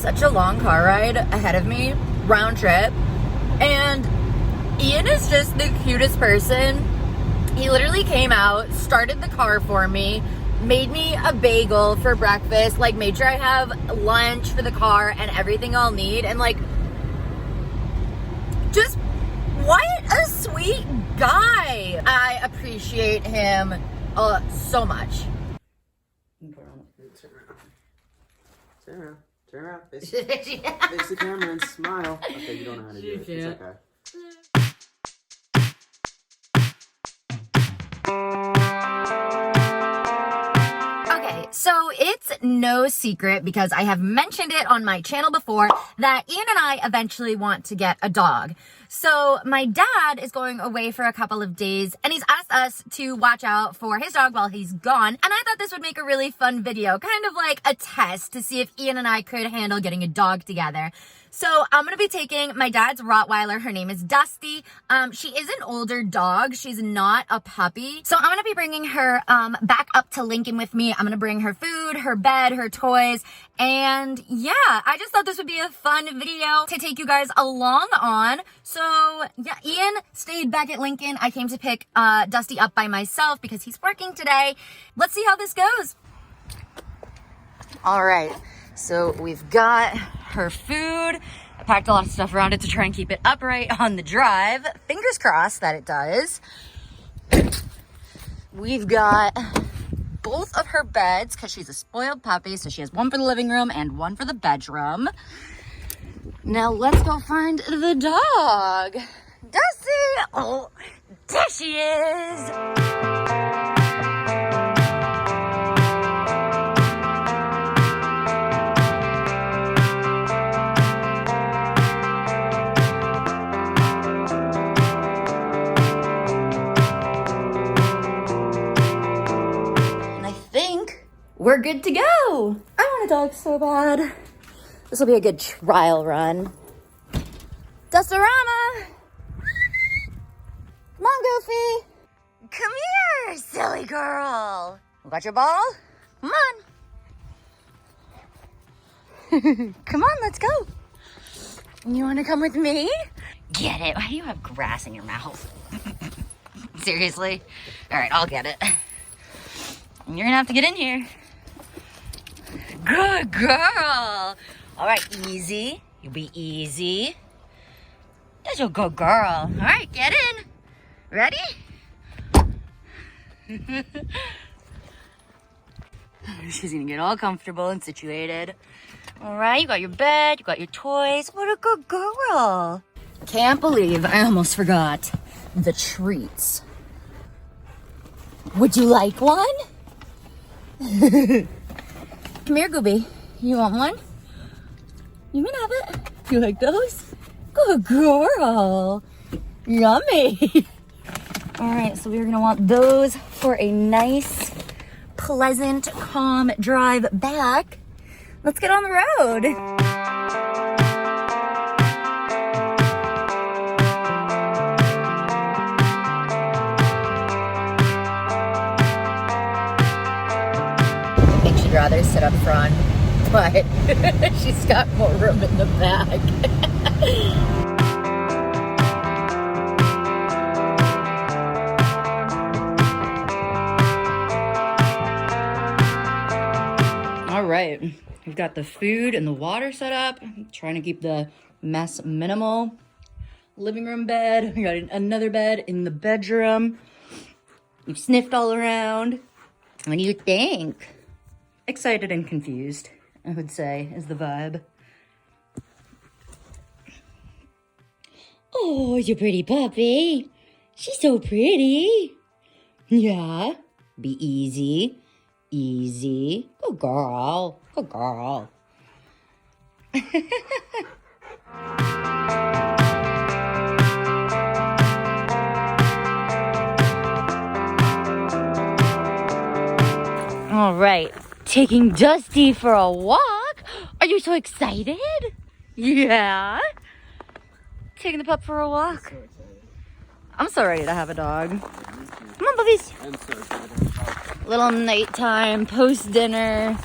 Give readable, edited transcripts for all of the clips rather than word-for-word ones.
such a long car ride ahead of me, round trip, and Ian is just the cutest person. He literally came out, started the car for me, made me a bagel for breakfast, like made sure I have lunch for the car and everything I'll need, and like, just what a sweet guy. I appreciate him so much. Turn around. Turn around. Face the camera and smile. Okay, you don't know how to do it. It's okay. So it's no secret, because I have mentioned it on my channel before, that Ian and I eventually want to get a dog. So my dad is going away for a couple of days, and he's asked us to watch out for his dog while he's gone. And I thought this would make a really fun video, kind of like a test to see if Ian and I could handle getting a dog together. So I'm going to be taking my dad's Rottweiler. Her name is Dusty. She is an older dog. She's not a puppy. So I'm going to be bringing her back up to Lincoln with me. I'm going to bring her food, her bed, her toys. And yeah, I just thought this would be a fun video to take you guys along on. So yeah, Ian stayed back at Lincoln. I came to pick Dusty up by myself because he's working today. Let's see how this goes. All right, so we've got her food. I packed a lot of stuff around it to try and keep it upright on the drive. Fingers crossed that it does. We've got both of her beds because she's a spoiled puppy, so she has one for the living room and one for the bedroom. Now let's go find the dog. Dusty! Oh, there she is! We're good to go. I want a dog so bad. This will be a good trial run. Dustarama! Come on, Goofy. Come here, silly girl. You got your ball? Come on. Come on, let's go. You want to come with me? Get it. Why do you have grass in your mouth? Seriously? All right, I'll get it. You're going to have to get in here. Good girl. All right, easy. You be easy. That's a good girl. All right, get in. Ready? She's gonna get all comfortable and situated. All right, you got your bed, you got your toys. What a good girl. Can't believe I almost forgot the treats. Would you like one? Come here, Gooby. You want one? You can have it. You like those? Good girl. Yummy. All right, so we're gonna want those for a nice, pleasant, calm drive back. Let's get on the road. She'd rather sit up front, but she's got more room in the back. All right, we've got the food and the water set up. I'm trying to keep the mess minimal. Living room bed. We got another bed in the bedroom. You've sniffed all around. What do you think? Excited and confused, I would say, is the vibe. Oh, you pretty puppy. She's so pretty. Yeah. Be easy. Easy. Good girl. Good girl. All right. Taking Dusty for a walk. Are you so excited? Yeah. Taking the pup for a walk. I'm so ready to have a dog. Come on, puppies. I'm so excited. Little nighttime, post-dinner.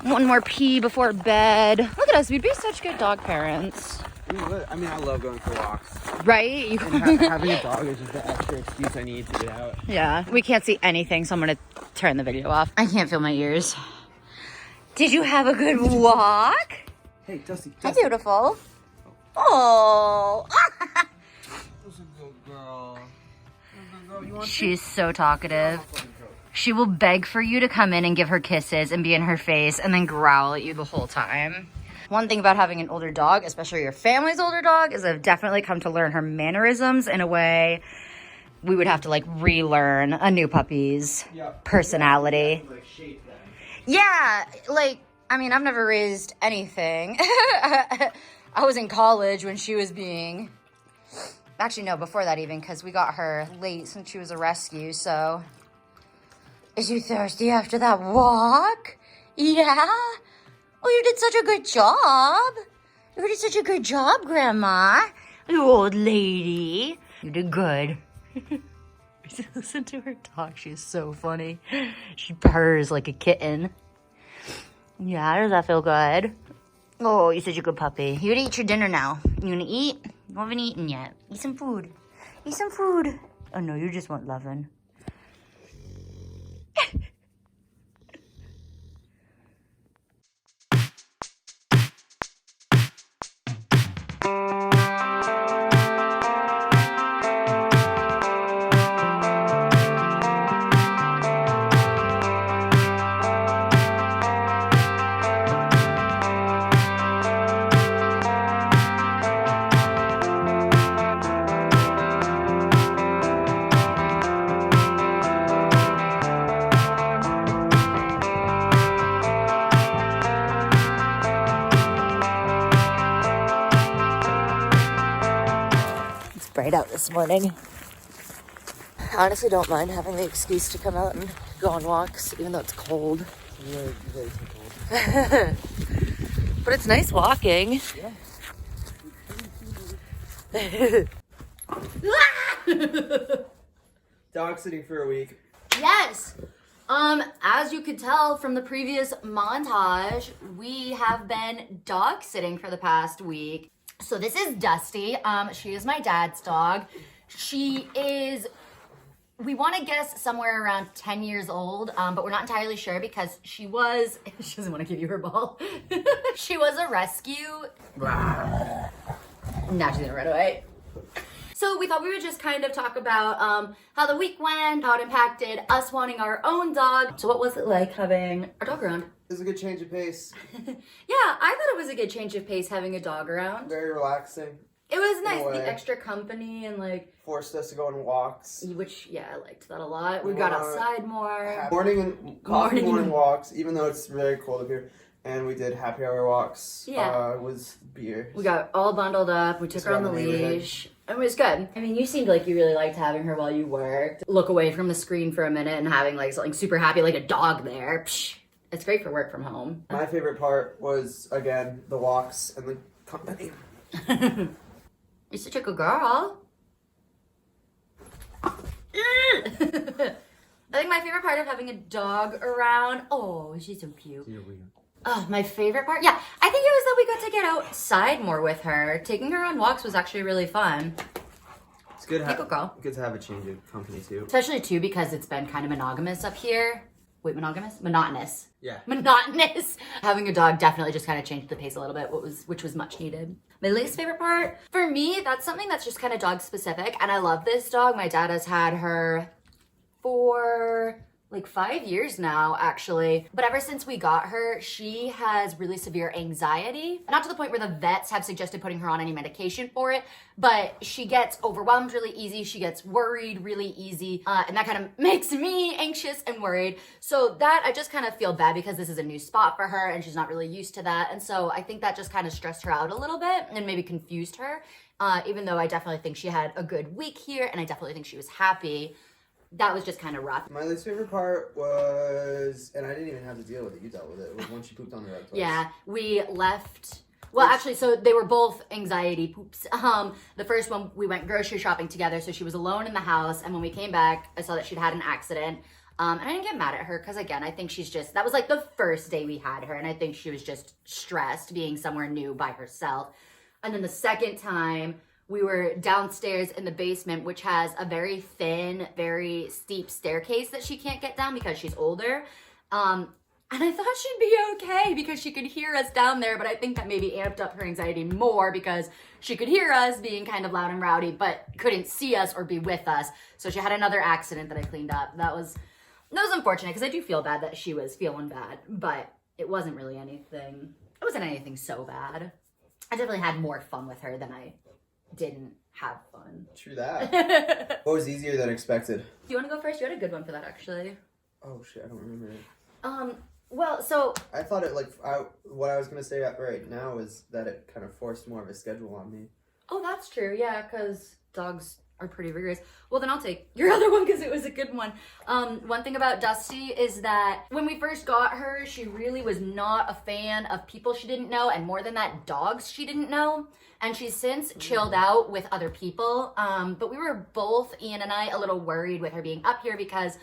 One more pee before bed. Look at us. We'd be such good dog parents. I mean, I love going for walks. Right? Having a dog is just the extra excuse I need to get out. Yeah. We can't see anything, so I'm going to turn the video off. I can't feel my ears. Did you have a good walk? Hey, Dusty. Hi, beautiful. Oh. Who's a good girl? You want She's so talkative. She will beg for you to come in and give her kisses and be in her face and then growl at you the whole time. One thing about having an older dog, especially your family's older dog, is I've definitely come to learn her mannerisms in a way we would have to like relearn a new puppy's personality. Yeah, like, I mean, I've never raised anything. I was in college when she was being... Actually, no, before that even, because we got her late since she was a rescue, so... Is you thirsty after that walk? Yeah? Oh, you did such a good job. You did such a good job, Grandma. You old lady. You did good. Listen to her talk. She's so funny. She purrs like a kitten. Yeah, does that feel good? Oh, you're such a good puppy. You gotta eat your dinner now. You gonna eat? You haven't eaten yet. Eat some food. Eat some food. Oh no, you just want loving. Bright out this morning. I honestly don't mind having the excuse to come out and go on walks, even though it's cold. Really, really too cold. But it's nice walking. Yeah. Dog sitting for a week. Yes. As you could tell from the previous montage, we have been dog sitting for the past week. So this is Dusty. She is my dad's dog. She is, we want to guess somewhere around 10 years old, but we're not entirely sure because she doesn't want to give you her ball. She was a rescue. Now she's gonna run away. So we thought we would just kind of talk about how the week went, how it impacted us wanting our own dog. So what was it like having our dog around? It was a good change of pace. Yeah, I thought it was a good change of pace having a dog around. Very relaxing. It was nice, the extra company and like... Forced us to go on walks. Which, yeah, I liked that a lot. We got outside more. Morning walks, even though it's very cold up here. And we did happy hour walks. Yeah. With beer. We got all bundled up. We took her on the leash. It was good. I mean, you seemed like you really liked having her while you worked. Look away from the screen for a minute and having like something super happy like a dog there. Psh, it's great for work from home. My favorite part was, again, the walks and the company. You're such a good girl. I think my favorite part of having a dog around... Oh, she's so cute. Oh, my favorite part? Yeah, I think it was that we got to get outside more with her. Taking her on walks was actually really fun. It's good, good to have a change of company, too. Especially, too, because it's been kind of monogamous up here. Wait, monogamous? Monotonous. Yeah. Monotonous. Having a dog definitely just kind of changed the pace a little bit, which was much needed. My least favorite part? For me, that's something that's just kind of dog specific. And I love this dog. My dad has had her for like 5 years now, actually. But ever since we got her, she has really severe anxiety. Not to the point where the vets have suggested putting her on any medication for it, but she gets overwhelmed really easy. She gets worried really easy. And that kind of makes me anxious and worried. So that, I just kind of feel bad because this is a new spot for her and she's not really used to that. And so I think that just kind of stressed her out a little bit and maybe confused her. Even though I definitely think she had a good week here and I definitely think she was happy. That was just kind of rough. My least favorite part was, and I didn't even have to deal with it, you dealt with it, was when she pooped on the rug twice. Yeah, we left, well actually, so they were both anxiety poops. The first one, we went grocery shopping together, so she was alone in the house, and when we came back, I saw that she'd had an accident. And I didn't get mad at her because, again, I think that was like the first day we had her. And I think she was just stressed being somewhere new by herself. And then the second time, we were downstairs in the basement, which has a very thin, very steep staircase that she can't get down because she's older. And I thought she'd be okay because she could hear us down there, but I think that maybe amped up her anxiety more because she could hear us being kind of loud and rowdy, but couldn't see us or be with us. So she had another accident that I cleaned up. That was unfortunate because I do feel bad that she was feeling bad, but it wasn't really anything. It wasn't anything so bad. I definitely had more fun with her than I didn't have fun. True that. What was easier than expected? Do you want to go first? You had a good one for that, actually. Oh shit, I don't remember it. Well, so I thought it what I was gonna say right now is that it kind of forced more of a schedule on me. Oh, that's true. Yeah, because dogs are pretty rigorous. Well, then I'll take your other one because it was a good one. One thing about Dusty is that when we first got her, she really was not a fan of people she didn't know, and more than that, dogs she didn't know. And she's since chilled out with other people. But we were both, Ian and I, a little worried with her being up here because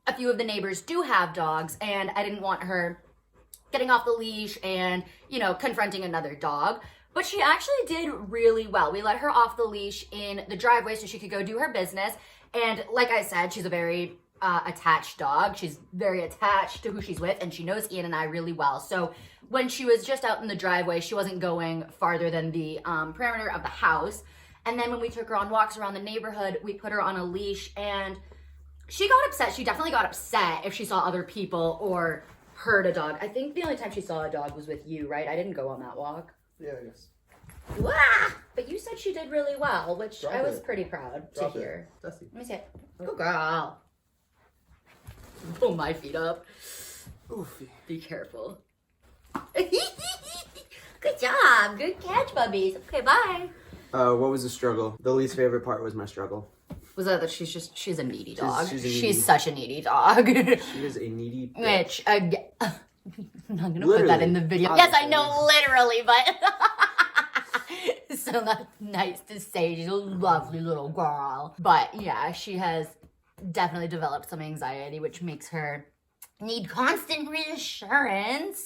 a few of the neighbors do have dogs, and I didn't want her getting off the leash and, confronting another dog. But she actually did really well. We let her off the leash in the driveway so she could go do her business. And like I said, she's a very attached dog. She's very attached to who she's with, and she knows Ian and I really well. So when she was just out in the driveway, she wasn't going farther than the perimeter of the house. And then when we took her on walks around the neighborhood, we put her on a leash, and she got upset. She definitely got upset if she saw other people or heard a dog. I think the only time she saw a dog was with you, right? I didn't go on that walk. Yeah, I guess. Wah! But you said she did really well, which I was pretty proud to hear. Dusty. Let me see it. Good girl. Pull my feet up. Oof. Be careful. Good job. Good catch, bubbies. Okay, bye. What was the struggle? The least favorite part was my struggle. Was that she's a needy dog. She's such a needy dog. She is a needy bitch. Which, I'm not going to put that in the video. Yes, I know, literally, but so that's nice to say. She's a lovely little girl. But yeah, she has definitely developed some anxiety, which makes her need constant reassurance,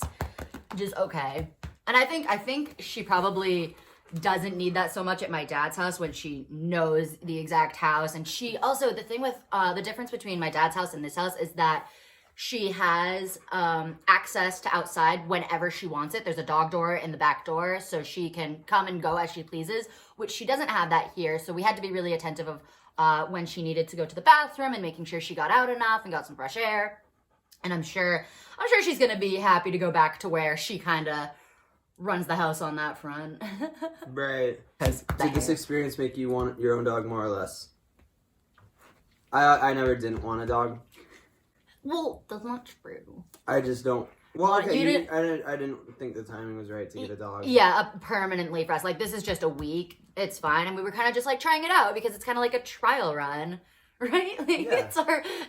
which is okay. And I think she probably doesn't need that so much at my dad's house when she knows the exact house. And she also, the thing with the difference between my dad's house and this house is that she has access to outside whenever she wants it. There's a dog door in the back door, so she can come and go as she pleases, which she doesn't have that here. So we had to be really attentive of when she needed to go to the bathroom and making sure she got out enough and got some fresh air. And I'm sure she's gonna be happy to go back to where she kind of runs the house on that front. Right. Did this experience make you want your own dog more or less? I never didn't want a dog. Well, that's not true. I just don't. Well, okay, I didn't think the timing was right to get a dog. Yeah, permanently for us. Like, this is just a week. It's fine. And we were kind of just like trying it out because it's kind of like a trial run. Right? Like, yeah.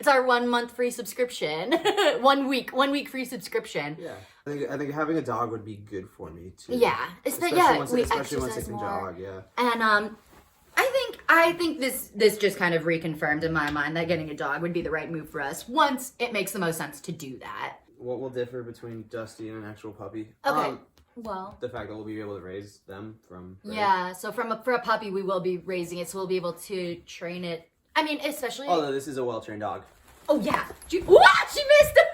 It's our 1 month free subscription. 1 week free subscription. Yeah. I think having a dog would be good for me too. Yeah. Especially once I can jog, yeah. And I think this just kind of reconfirmed in my mind that getting a dog would be the right move for us once it makes the most sense to do that. What will differ between Dusty and an actual puppy? Okay. Well, the fact that we'll be able to raise them from birth. Yeah, so for a puppy we will be raising it, so we'll be able to train it. I mean, especially... Although this is a well-trained dog. Oh, yeah. What? She missed it!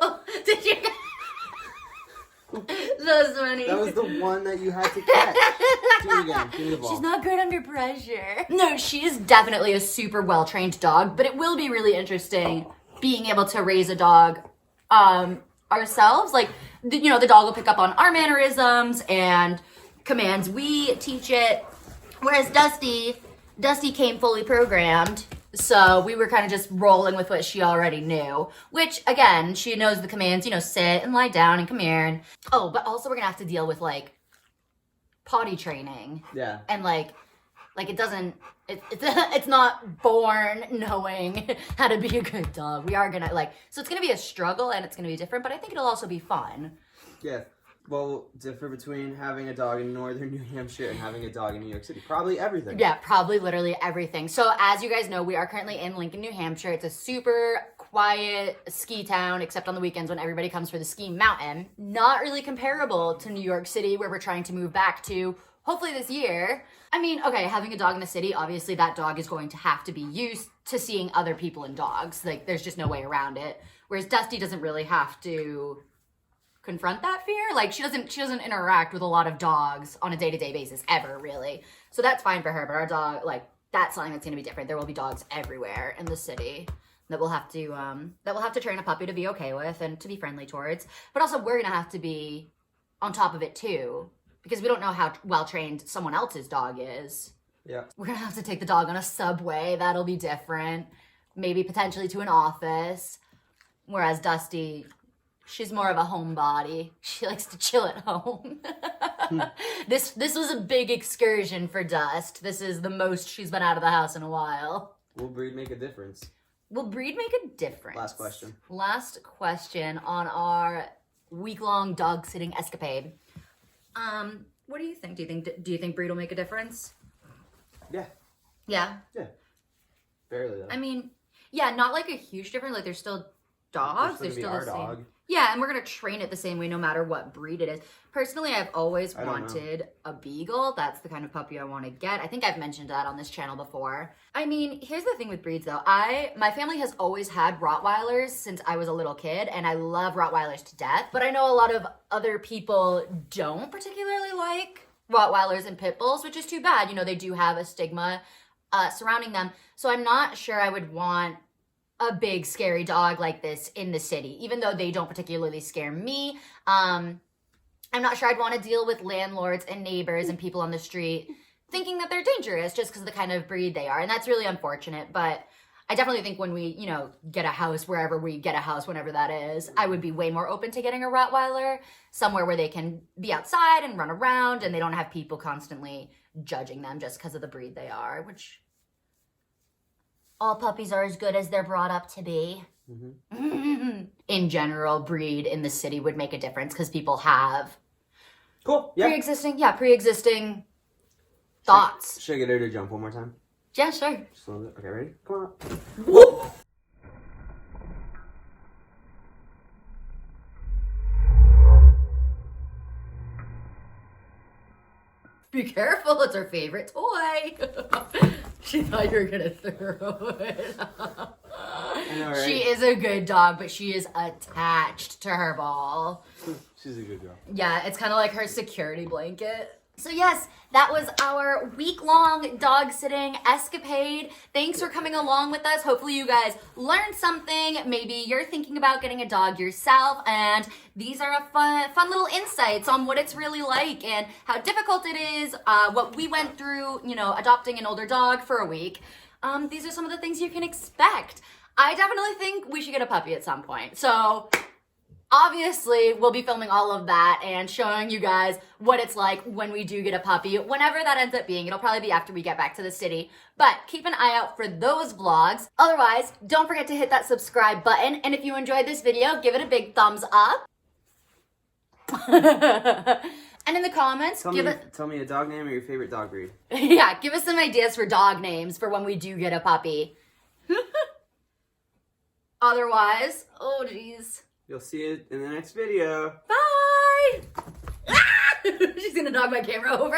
Oh, did you... That was funny. That was the one that you had to catch. Do it again. Give me the ball. She's not good under pressure. No, she is definitely a super well-trained dog, but it will be really interesting being able to raise a dog ourselves. Like, the dog will pick up on our mannerisms and commands we teach it. Whereas Dusty came fully programmed, so we were kind of just rolling with what she already knew, which, again, she knows the commands, sit and lie down and come here. And, but also we're going to have to deal with, like, potty training. Yeah. And, like it doesn't, it's not born knowing how to be a good dog. We are going to, so it's going to be a struggle and it's going to be different, but I think it'll also be fun. Yeah. Well, differ between having a dog in northern New Hampshire and having a dog in New York City. Probably everything. Yeah, probably literally everything. So as you guys know, we are currently in Lincoln, New Hampshire. It's a super quiet ski town, except on the weekends when everybody comes for the ski mountain. Not really comparable to New York City, where we're trying to move back to, hopefully this year. I mean, okay, having a dog in the city, obviously that dog is going to have to be used to seeing other people and dogs. Like, there's just no way around it. Whereas Dusty doesn't really have to confront that fear. Like, she doesn't interact with a lot of dogs on a day-to-day basis ever, really. So that's fine for her. But our dog, like, that's something that's gonna be different. There will be dogs everywhere in the city that we'll have to train a puppy to be okay with and to be friendly towards. But also, we're gonna have to be on top of it too, because we don't know how well trained someone else's dog is. Yeah. We're gonna have to take the dog on a subway. That'll be different. Maybe potentially to an office. Whereas Dusty, she's more of a homebody. She likes to chill at home. This was a big excursion for Dust. This is the most she's been out of the house in a while. Will breed make a difference? Will breed make a difference? Last question. Last question on our week-long dog sitting escapade. What do you think? Do you think breed will make a difference? Yeah. Yeah. Yeah. Barely though. I mean, yeah, not like a huge difference. Like, there's still dogs. They're still our the same. dog. Yeah, and we're gonna train it the same way no matter what breed it is. Personally, I've always I don't wanted a beagle. That's the kind of puppy I want to get. I think I've mentioned that on this channel before. I mean, here's the thing with breeds though. My family has always had Rottweilers since I was a little kid, and I love Rottweilers to death. But I know a lot of other people don't particularly like Rottweilers and Pit Bulls, which is too bad. You know, they do have a stigma surrounding them. So I'm not sure I would want a big scary dog like this in the city, even though they don't particularly scare me. I'm not sure I'd want to deal with landlords and neighbors and people on the street thinking that they're dangerous just because of the kind of breed they are. And that's really unfortunate. But I definitely think when we, get a house, wherever we get a house, whenever that is, I would be way more open to getting a Rottweiler, somewhere where they can be outside and run around and they don't have people constantly judging them just because of the breed they are, which all puppies are as good as they're brought up to be. Mm-hmm. In general, breed in the city would make a difference because people have pre-existing thoughts. Should I get her to jump one more time? Yeah, sure. Just a little bit. Okay, ready? Come on. Whoop. Be careful, it's her favorite toy. She thought you were gonna throw it. I know, right? She is a good dog, but she is attached to her ball. She's a good girl. Yeah, it's kind of like her security blanket. So yes, that was our week-long dog sitting escapade. Thanks for coming along with us. Hopefully you guys learned something. Maybe you're thinking about getting a dog yourself, and these are a fun little insights on what it's really like and how difficult it is, what we went through, adopting an older dog for a week. These are some of the things you can expect. I definitely think we should get a puppy at some point. So obviously, we'll be filming all of that and showing you guys what it's like when we do get a puppy, whenever that ends up being. It'll probably be after we get back to the city, but keep an eye out for those vlogs. Otherwise, don't forget to hit that subscribe button, and if you enjoyed this video, give it a big thumbs up. And in the comments, tell me a dog name or your favorite dog breed. Yeah, give us some ideas for dog names for when we do get a puppy. Otherwise, oh geez. You'll see it in the next video. Bye! She's gonna knock my camera over.